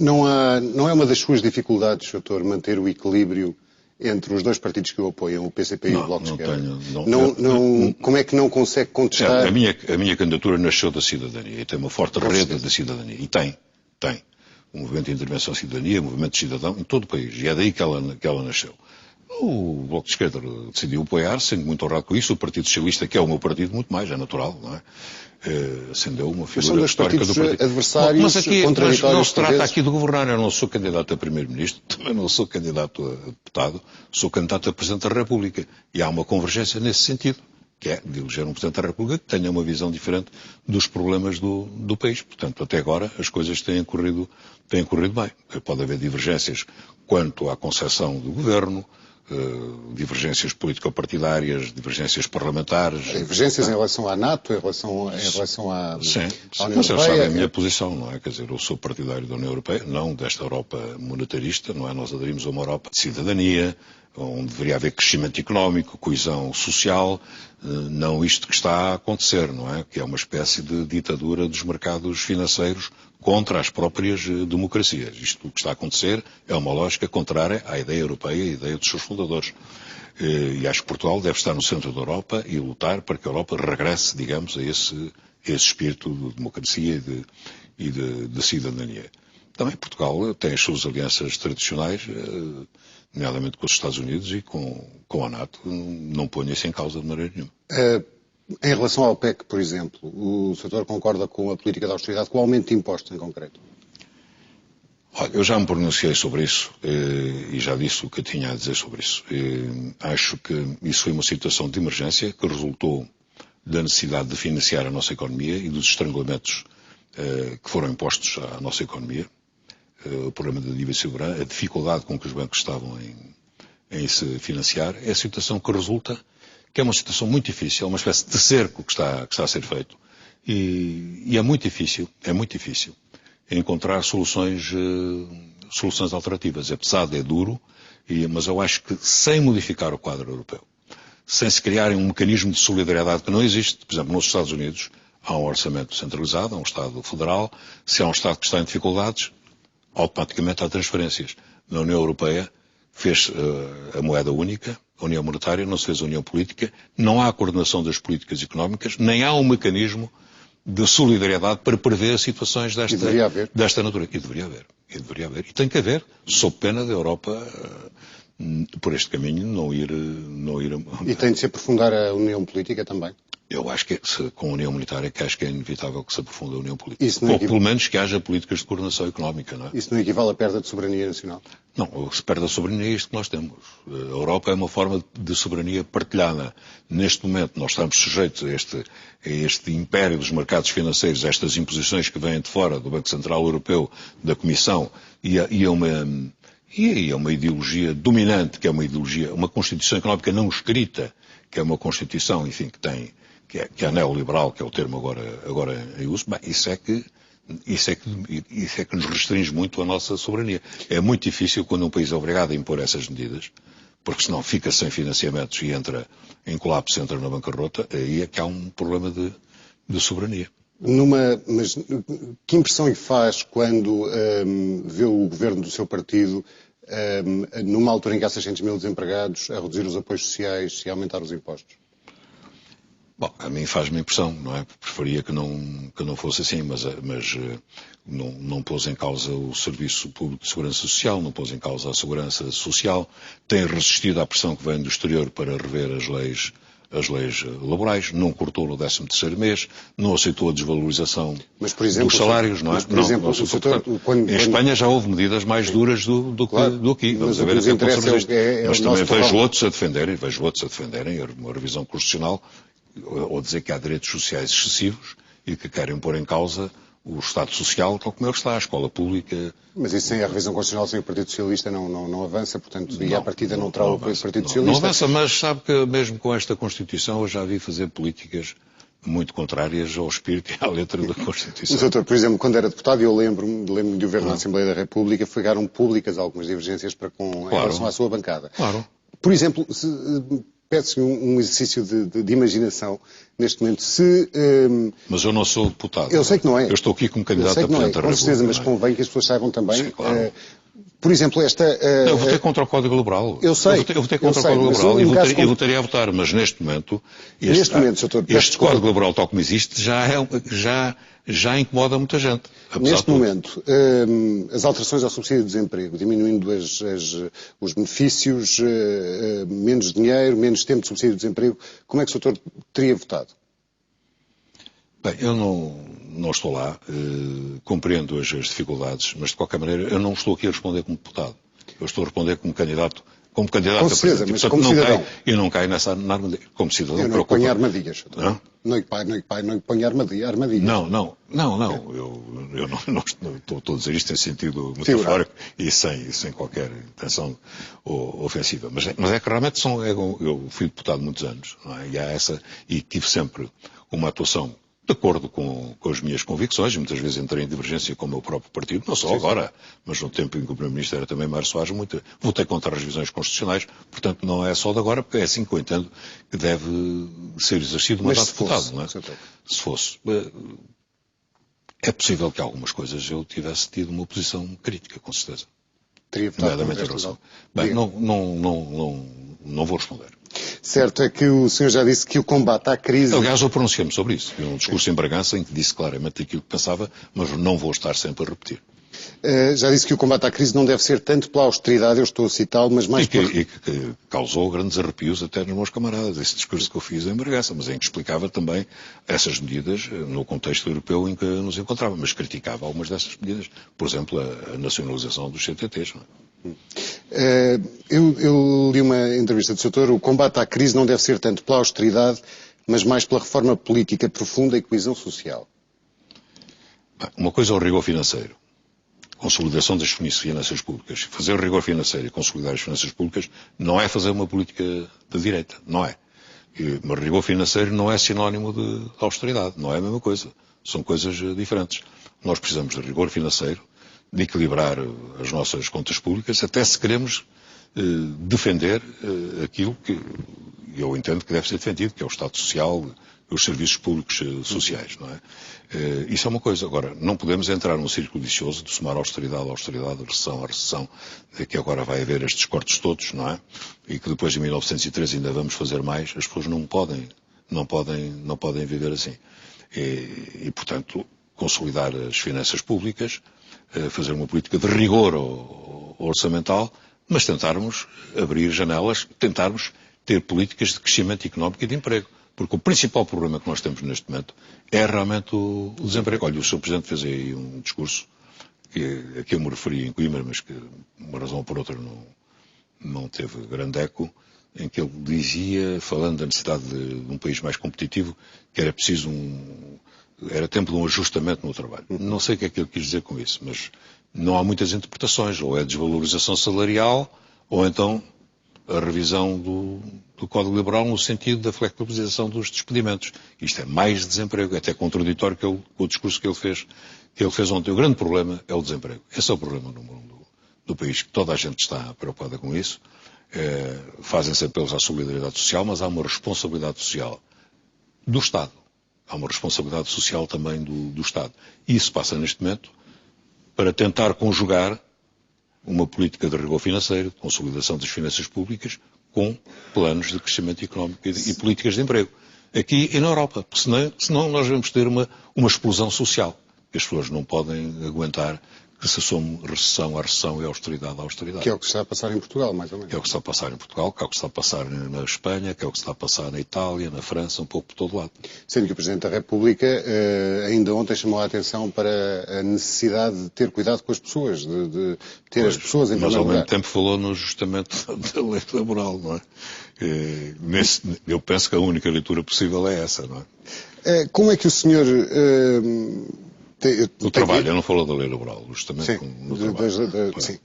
Não é uma das suas dificuldades, doutor, manter o equilíbrio entre os dois partidos que o apoiam, o PCP e o Bloco de Esquerda? Como é que não consegue contestar? A minha candidatura nasceu da cidadania e tem uma forte rede da cidadania. E tem. Um movimento de intervenção cidadania, um movimento de cidadão em todo o país. E é daí que ela nasceu. O Bloco de Esquerda decidiu apoiar, sendo muito honrado com isso. O Partido Socialista, que é o meu partido, muito mais, é natural, não é? Acendeu uma figura histórica do partido. Adversários, mas não se trata aqui de governar. Eu não sou candidato a primeiro-ministro, também não sou candidato a deputado, sou candidato a Presidente da República. E há uma convergência nesse sentido, que é de eleger um Presidente da República que tenha uma visão diferente dos problemas do país. Portanto, até agora as coisas têm corrido bem. Pode haver divergências quanto à concepção do governo, divergências político-partidárias, divergências parlamentares. Divergências em relação à NATO, em relação à União Sim, Europeia. Mas já sabe a minha posição, não é? Quer dizer, eu sou partidário da União Europeia, não desta Europa monetarista, não é? Nós aderimos a uma Europa de cidadania, onde deveria haver crescimento económico, coesão social, não isto que está a acontecer, não é? Que é uma espécie de ditadura dos mercados financeiros contra as próprias democracias. Isto que está a acontecer é uma lógica contrária à ideia europeia e à ideia dos seus fundadores. E acho que Portugal deve estar no centro da Europa e lutar para que a Europa regresse, digamos, a esse espírito de democracia e de cidadania. Também Portugal tem as suas alianças tradicionais, nomeadamente com os Estados Unidos e com a NATO. Não ponho isso em causa de maneira nenhuma. Em relação ao PEC, por exemplo, o setor concorda com a política de austeridade, com o aumento de impostos em concreto? Olha, eu já me pronunciei sobre isso e já disse o que eu tinha a dizer sobre isso. Acho que isso foi uma situação de emergência que resultou da necessidade de financiar a nossa economia e dos estrangulamentos que foram impostos à nossa economia. O problema da dívida soberana, a dificuldade com que os bancos estavam em se financiar, é a situação que resulta, que é uma situação muito difícil, é uma espécie de cerco que está a ser feito. E é muito difícil encontrar soluções alternativas. É pesado, é duro, mas eu acho que sem modificar o quadro europeu, sem se criarem um mecanismo de solidariedade que não existe, por exemplo, nos Estados Unidos, há um orçamento centralizado, há um Estado federal, se há um Estado que está em dificuldades, automaticamente há transferências. Na União Europeia fez a moeda única, a União Monetária, não se fez a União Política, não há a coordenação das políticas económicas, nem há um mecanismo de solidariedade para prever situações desta natureza. E deveria haver. E tem que haver, sob pena da Europa, por este caminho, não ir. E tem de se aprofundar a União Política também? Eu acho que com a União Monetária que acho que é inevitável que se aprofunde a União Política. Ou pelo menos que haja políticas de coordenação económica, não é? Isso não equivale à perda de soberania nacional? Não, se perde a soberania é isto que nós temos. A Europa é uma forma de soberania partilhada. Neste momento nós estamos sujeitos a este império dos mercados financeiros, a estas imposições que vêm de fora do Banco Central Europeu, da Comissão, e a uma ideologia dominante, que é uma Constituição Económica não escrita, que é uma Constituição, enfim, que é neoliberal, que é o termo agora em uso. Bem, isso é que nos restringe muito a nossa soberania. É muito difícil quando um país é obrigado a impor essas medidas, porque senão fica sem financiamentos e entra em colapso, entra na bancarrota, aí é que há um problema de soberania. Mas que impressão lhe faz quando vê o governo do seu partido, numa altura em que há 600 mil desempregados, a reduzir os apoios sociais e a aumentar os impostos? Bom, a mim faz-me impressão, não é? Preferia que não fosse assim, mas não pôs em causa o Serviço Público de Segurança Social, não pôs em causa a Segurança Social, tem resistido à pressão que vem do exterior para rever as leis laborais, não cortou no 13º mês, não aceitou a desvalorização dos salários, não é? Em Espanha já houve medidas mais duras do que aqui. Vamos ver até mas também vejo outros a defenderem uma revisão constitucional, ou dizer que há direitos sociais excessivos e que querem pôr em causa o Estado Social, tal como ele está, a escola pública. Mas isso sem a revisão constitucional, sem o Partido Socialista não avança, portanto, e à partida não terá o apoio do Partido Socialista. Não avança, mas sabe que mesmo com esta Constituição eu já vi fazer políticas muito contrárias ao espírito e à letra da Constituição. Mas, doutor, por exemplo, quando era deputado, eu lembro-me de o ver na Assembleia da República, ficaram públicas algumas divergências em relação à sua bancada. Claro. Por exemplo, peço um exercício de imaginação neste momento. Mas eu não sou deputado. Eu sei que não é. Eu estou aqui como candidato a Presidente da República. Com certeza, mas convém que as pessoas saibam também. Sim, claro. Por exemplo, eu votei contra o Código Liberal. Eu sei. Eu votei contra o Código Liberal e votaria a votar, mas neste momento... Este Código Liberal, tal como existe, já incomoda muita gente. Neste momento, as alterações ao subsídio de desemprego, diminuindo os benefícios, menos dinheiro, menos tempo de subsídio de desemprego, como é que o Sr. teria votado? Bem, eu não estou lá, compreendo as dificuldades, mas de qualquer maneira eu não estou aqui a responder como deputado. Eu estou a responder como candidato com a presidente. Mas como cidadão. E não cai nessa armadilha. Como cidadão, eu não lhe ponho armadilhas. Não lhe ponho armadilhas. Não. Eu não estou a dizer isto em sentido metafórico e sem qualquer intenção ofensiva. Mas é que realmente eu fui deputado muitos anos, não é? E tive sempre uma atuação de acordo com as minhas convicções, e muitas vezes entrei em divergência com o meu próprio partido, não só agora, mas no tempo em que o Primeiro-Ministro era também Mário Soares, votei contra as revisões constitucionais, portanto não é só de agora, porque é assim que eu entendo que deve ser exercido o mandato de deputado, não é? Se fosse. É possível que algumas coisas eu tivesse tido uma posição crítica, com certeza. Teria votado contra esta razão. Bem, não vou responder. Certo, é que o senhor já disse que o combate à crise... Aliás, eu pronunciei-me sobre isso. Um discurso em Bragança em que disse claramente aquilo que pensava, mas não vou estar sempre a repetir. Já disse que o combate à crise não deve ser tanto pela austeridade, eu estou a citá-lo, mas mais E que causou grandes arrepios até nos meus camaradas, esse discurso que eu fiz em Bragança, mas em que explicava também essas medidas no contexto europeu em que nos encontrávamos, mas criticava algumas dessas medidas. Por exemplo, a nacionalização dos CTTs. Não é? Eu li uma entrevista do Sr. O combate à crise não deve ser tanto pela austeridade, mas mais pela reforma política profunda e coesão social. Uma coisa é o rigor financeiro. Consolidação das finanças públicas. Fazer o rigor financeiro e consolidar as finanças públicas não é fazer uma política de direita. Não é. Mas rigor financeiro não é sinónimo de austeridade. Não é a mesma coisa. São coisas diferentes. Nós precisamos de rigor financeiro, de equilibrar as nossas contas públicas, até se queremos defender aquilo que eu entendo que deve ser defendido, que é o Estado Social, os serviços públicos sociais, não é? Isso é uma coisa. Agora, não podemos entrar num círculo vicioso de somar austeridade, recessão, que agora vai haver estes cortes todos, não é? E que depois de 1903 ainda vamos fazer mais. As pessoas não podem viver assim. E, portanto, consolidar as finanças públicas, fazer uma política de rigor orçamental, mas tentarmos abrir janelas, tentarmos ter políticas de crescimento económico e de emprego. Porque o principal problema que nós temos neste momento é realmente o desemprego. Olha, o Sr. Presidente fez aí um discurso a que eu me referi em Coimbra, mas que, uma razão ou por outra, não teve grande eco, em que ele dizia, falando da necessidade de um país mais competitivo, que era preciso era tempo de um ajustamento no trabalho. Não sei o que é que ele quis dizer com isso, mas não há muitas interpretações. Ou é desvalorização salarial, ou então a revisão do Código Liberal no sentido da flexibilização dos despedimentos. Isto é mais desemprego, é até contraditório com o discurso que ele fez ontem. O grande problema é o desemprego. Esse é o problema do país, que toda a gente está preocupada com isso. Fazem-se apelos à solidariedade social, mas há uma responsabilidade social do Estado. Há uma responsabilidade social também do Estado. E isso passa neste momento para tentar conjugar uma política de rigor financeiro, de consolidação das finanças públicas, com planos de crescimento económico e políticas de emprego. Aqui e na Europa, porque senão nós vamos ter uma explosão social, que as pessoas não podem aguentar que se some recessão à recessão e austeridade à austeridade. Que é o que está a passar em Portugal, mais ou menos. Que é o que está a passar em Portugal, que é o que está a passar na Espanha, que é o que está a passar na Itália, na França, um pouco por todo lado. Sendo que o Presidente da República ainda ontem chamou a atenção para a necessidade de ter cuidado com as pessoas, de ter as pessoas em primeiro lugar. Mas ao mesmo tempo falou-nos justamente da lei laboral, não é? Eu penso que a única leitura possível é essa, não é? Como é que o senhor... O trabalho, eu não falo da lei laboral, justamente sim, no trabalho. Sim.